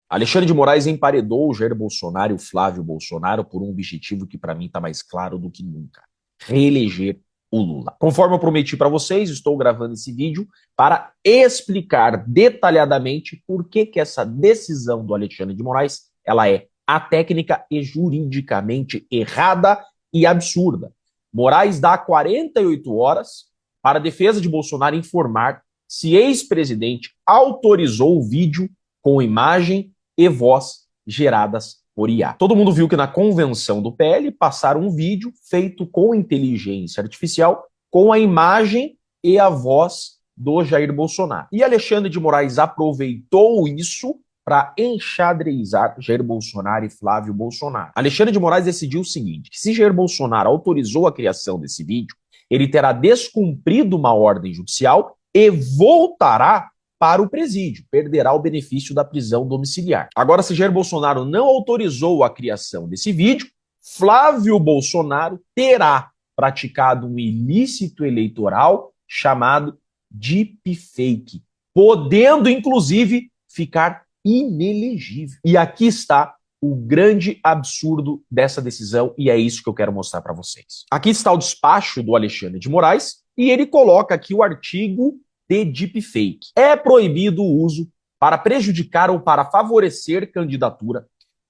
Alexandre de Moraes emparedou o Jair Bolsonaro e o Flávio Bolsonaro por um objetivo que para mim está mais claro do que nunca: reeleger o Lula. Conforme eu prometi para vocês, estou gravando esse vídeo para explicar detalhadamente por que essa decisão do Alexandre de Moraes ela é atécnica e juridicamente errada e absurda. Moraes dá 48 horas para a defesa de Bolsonaro informar se ex-presidente autorizou o vídeo com imagem e voz geradas por IA. Todo mundo viu que na convenção do PL passaram um vídeo feito com inteligência artificial com a imagem e a voz do Jair Bolsonaro. E Alexandre de Moraes aproveitou isso para enxadrezar Jair Bolsonaro e Flávio Bolsonaro. Alexandre de Moraes decidiu o seguinte: que se Jair Bolsonaro autorizou a criação desse vídeo, ele terá descumprido uma ordem judicial e voltará para o presídio, perderá o benefício da prisão domiciliar. Agora, se Jair Bolsonaro não autorizou a criação desse vídeo, Flávio Bolsonaro terá praticado um ilícito eleitoral chamado deepfake, podendo, inclusive, ficar inelegível. E aqui está o grande absurdo dessa decisão, e é isso que eu quero mostrar para vocês. Aqui está o despacho do Alexandre de Moraes, e ele coloca aqui o artigo de deepfake. É proibido o uso para prejudicar ou para favorecer candidatura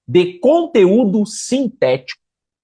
de conteúdo sintético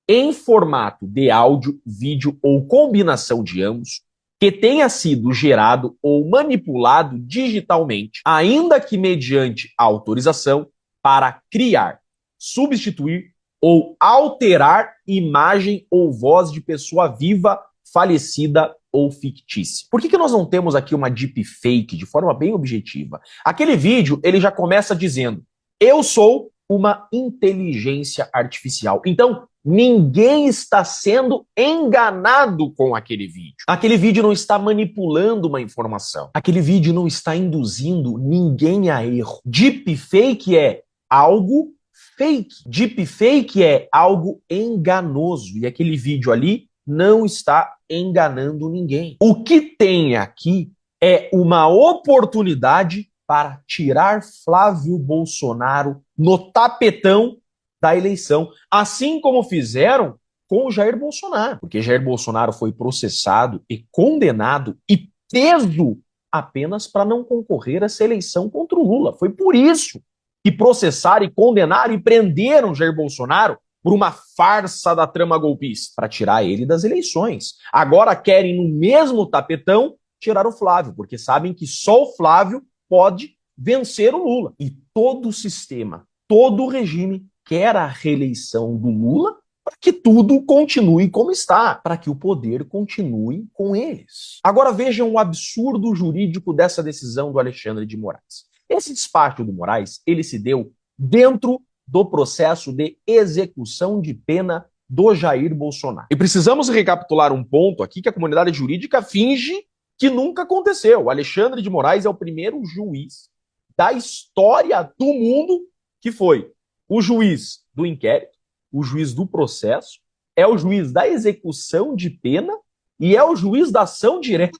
em formato de áudio, vídeo ou combinação de ambos que tenha sido gerado ou manipulado digitalmente, ainda que mediante autorização, para criar, substituir ou alterar imagem ou voz de pessoa viva, falecida ou fictícia. Por que nós não temos aqui uma deepfake de forma bem objetiva? Aquele vídeo, ele já começa dizendo: eu sou uma inteligência artificial. Então, ninguém está sendo enganado com aquele vídeo. Aquele vídeo não está manipulando uma informação. Aquele vídeo não está induzindo ninguém a erro. Deepfake é algo fake. Deepfake é algo enganoso. E aquele vídeo ali não está enganando ninguém. O que tem aqui é uma oportunidade para tirar Flávio Bolsonaro no tapetão da eleição, assim como fizeram com o Jair Bolsonaro, porque Jair Bolsonaro foi processado e condenado e preso apenas para não concorrer a essa eleição contra o Lula. Foi por isso que processaram e condenaram e prenderam Jair Bolsonaro por uma farsa da trama golpista, para tirar ele das eleições. Agora querem, no mesmo tapetão, tirar o Flávio, porque sabem que só o Flávio pode vencer o Lula. E todo o sistema, todo o regime quer a reeleição do Lula para que tudo continue como está, para que o poder continue com eles. Agora vejam o absurdo jurídico dessa decisão do Alexandre de Moraes. Esse despacho do Moraes, ele se deu dentro do processo de execução de pena do Jair Bolsonaro. E precisamos recapitular um ponto aqui que a comunidade jurídica finge que nunca aconteceu. O Alexandre de Moraes é o primeiro juiz da história do mundo que foi o juiz do inquérito, o juiz do processo, é o juiz da execução de pena e é o juiz da ação direta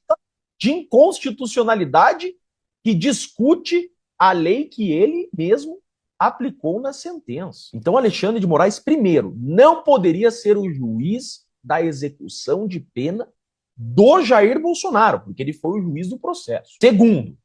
de inconstitucionalidade que discute a lei que ele mesmo aplicou na sentença. Então, Alexandre de Moraes, primeiro, não poderia ser o juiz da execução de pena do Jair Bolsonaro, porque ele foi o juiz do processo. Segundo,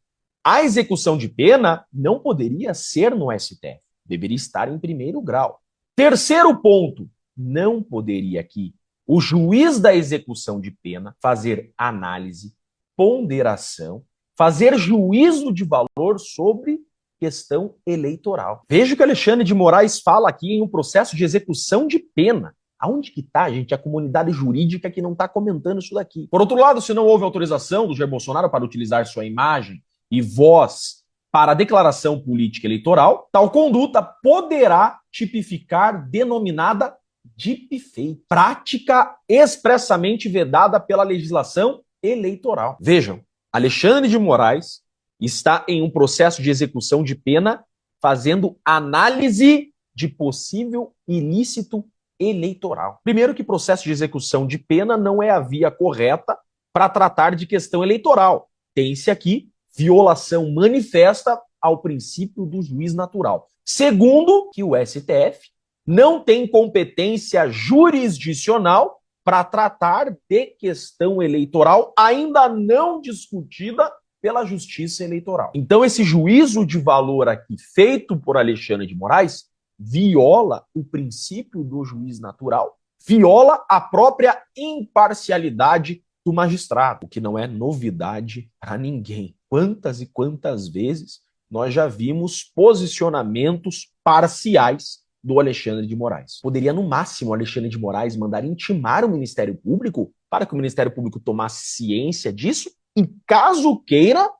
a execução de pena não poderia ser no STF, deveria estar em primeiro grau. Terceiro ponto, não poderia aqui o juiz da execução de pena fazer análise, ponderação, fazer juízo de valor sobre questão eleitoral. Veja que Alexandre de Moraes fala aqui em um processo de execução de pena. Aonde que está, gente, a comunidade jurídica que não está comentando isso daqui? Por outro lado, se não houve autorização do Jair Bolsonaro para utilizar sua imagem e voz para a declaração política eleitoral, tal conduta poderá tipificar denominada deepfake, prática expressamente vedada pela legislação eleitoral. Vejam, Alexandre de Moraes está em um processo de execução de pena fazendo análise de possível ilícito eleitoral. Primeiro que processo de execução de pena não é a via correta para tratar de questão eleitoral. Tem-se aqui violação manifesta ao princípio do juiz natural. Segundo, que o STF não tem competência jurisdicional para tratar de questão eleitoral ainda não discutida pela Justiça Eleitoral. Então, esse juízo de valor aqui feito por Alexandre de Moraes viola o princípio do juiz natural, viola a própria imparcialidade do magistrado, o que não é novidade para ninguém. Quantas e quantas vezes nós já vimos posicionamentos parciais do Alexandre de Moraes. Poderia, no máximo, o Alexandre de Moraes mandar intimar o Ministério Público para que o Ministério Público tomasse ciência disso e, caso queira,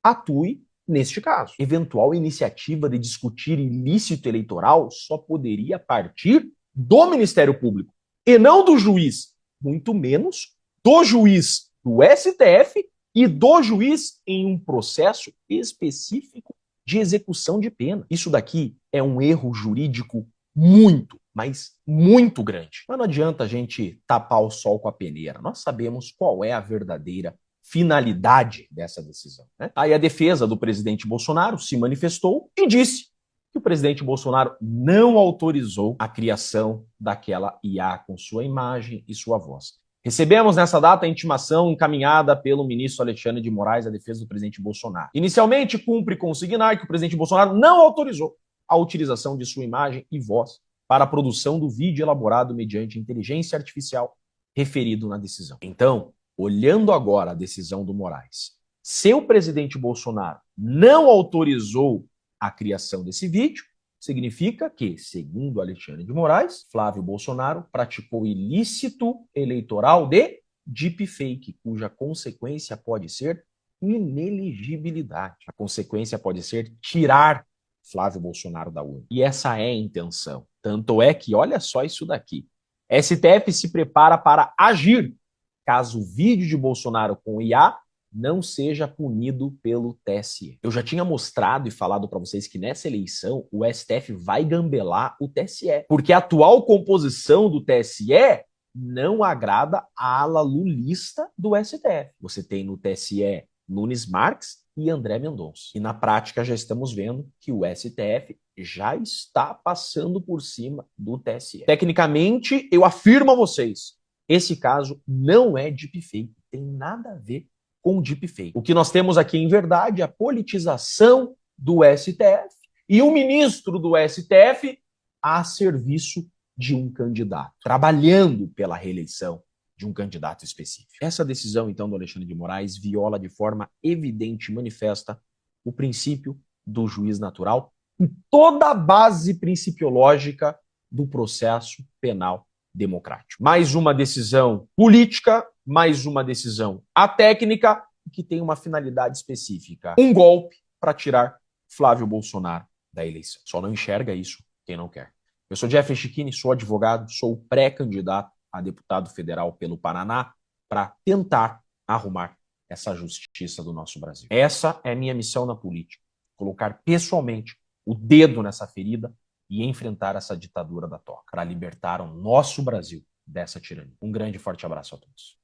atue neste caso. Eventual iniciativa de discutir ilícito eleitoral só poderia partir do Ministério Público e não do juiz, muito menos do juiz do STF e do juiz em um processo específico de execução de pena. Isso daqui é um erro jurídico muito, mas muito grande. Mas não adianta a gente tapar o sol com a peneira. Nós sabemos qual é a verdadeira finalidade dessa decisão, né? Aí a defesa do presidente Bolsonaro se manifestou e disse que o presidente Bolsonaro não autorizou a criação daquela IA com sua imagem e sua voz. Recebemos nessa data a intimação encaminhada pelo ministro Alexandre de Moraes à defesa do presidente Bolsonaro. Inicialmente, cumpre consignar que o presidente Bolsonaro não autorizou a utilização de sua imagem e voz para a produção do vídeo elaborado mediante inteligência artificial referido na decisão. Então, olhando agora a decisão do Moraes, se o presidente Bolsonaro não autorizou a criação desse vídeo, significa que, segundo Alexandre de Moraes, Flávio Bolsonaro praticou ilícito eleitoral de deepfake, cuja consequência pode ser ineligibilidade. A consequência pode ser tirar Flávio Bolsonaro da urna. E essa é a intenção. Tanto é que, olha só isso daqui, STF se prepara para agir caso o vídeo de Bolsonaro com IA não seja punido pelo TSE. Eu já tinha mostrado e falado para vocês que nessa eleição o STF vai gambelar o TSE, porque a atual composição do TSE não agrada a ala lulista do STF. Você tem no TSE Nunes Marques e André Mendonça. E na prática já estamos vendo que o STF já está passando por cima do TSE. Tecnicamente, eu afirmo a vocês, esse caso não é deepfake, tem nada a ver com deepfake. O que nós temos aqui, em verdade, é a politização do STF e um ministro do STF a serviço de um candidato, trabalhando pela reeleição de um candidato específico. Essa decisão, então, do Alexandre de Moraes viola de forma evidente e manifesta o princípio do juiz natural e toda a base principiológica do processo penal democrático. Mais uma decisão política, mais uma decisão atécnica que tem uma finalidade específica. Um golpe para tirar Flávio Bolsonaro da eleição. Só não enxerga isso quem não quer. Eu sou Jeffrey Chicchini, sou advogado, sou pré-candidato a deputado federal pelo Paraná para tentar arrumar essa justiça do nosso Brasil. Essa é minha missão na política. Colocar pessoalmente o dedo nessa ferida e enfrentar essa ditadura da toca, para libertar o nosso Brasil dessa tirania. Um grande e forte abraço a todos.